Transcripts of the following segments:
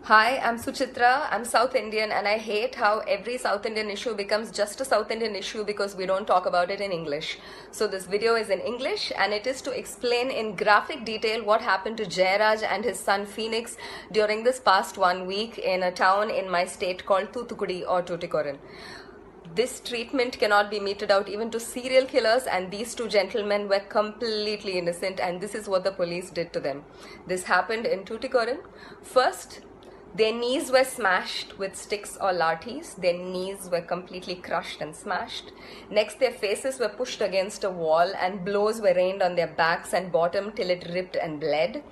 Hi, I'm Suchitra. I'm South Indian, and I hate how every South Indian issue becomes just a South Indian issue because we don't talk about it in English. So this video is in English, and it is to explain in graphic detail what happened to Jayaraj and his son Phoenix during this past 1 week in a town in my state called Thoothukudi or Tuticorin. This treatment cannot be meted out even to serial killers, and these two gentlemen were completely innocent, and this is what the police did to them. This happened in Tuticorin. First, their knees were smashed with sticks or lathis. Their knees were completely crushed and smashed. Next, their faces were pushed against a wall and blows were rained on their backs and bottom till it ripped and bled.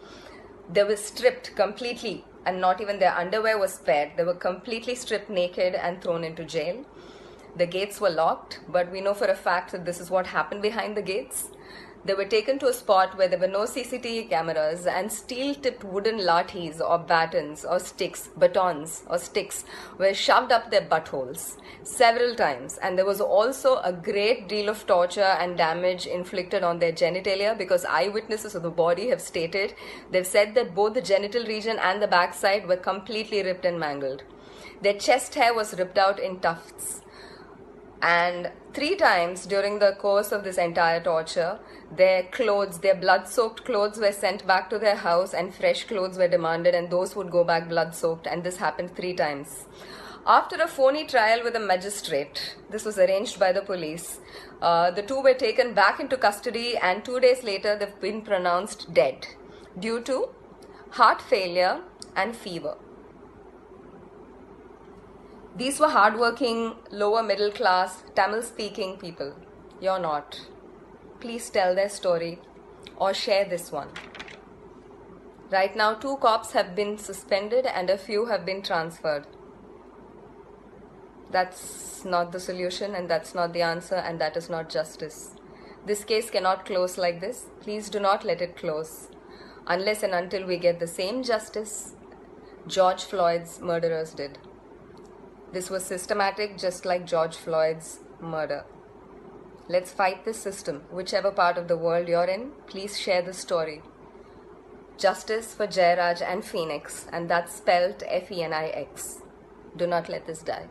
They were stripped completely, and not even their underwear was spared. They were completely stripped naked and thrown into jail. The gates were locked, but we know for a fact that this is what happened behind the gates. They were taken to a spot where there were no CCTV cameras, and steel-tipped wooden lathis or batons or batons or sticks were shoved up their buttholes several times. And there was also a great deal of torture and damage inflicted on their genitalia, because eyewitnesses of the body have stated, they've said that both the genital region and the backside were completely ripped and mangled. Their chest hair was ripped out in tufts. And 3 times during the course of this entire torture, their clothes, their blood-soaked clothes were sent back to their house, and fresh clothes were demanded, and those would go back blood-soaked, and this happened 3 times. After a phony trial with a magistrate, this was arranged by the police, the two were taken back into custody, and 2 days later they've been pronounced dead due to heart failure and fever. These were hardworking, lower middle class, Tamil speaking people. You're not. Please tell their story or share this one. Right now, 2 cops have been suspended and a few have been transferred. That's not the solution, and that's not the answer, and that is not justice. This case cannot close like this. Please do not let it close unless and until we get the same justice George Floyd's murderers did. This was systematic, just like George Floyd's murder. Let's fight this system. Whichever part of the world you're in, please share the story. Justice for Jayaraj and Phoenix, and that's spelled Phoenix. Do not let this die.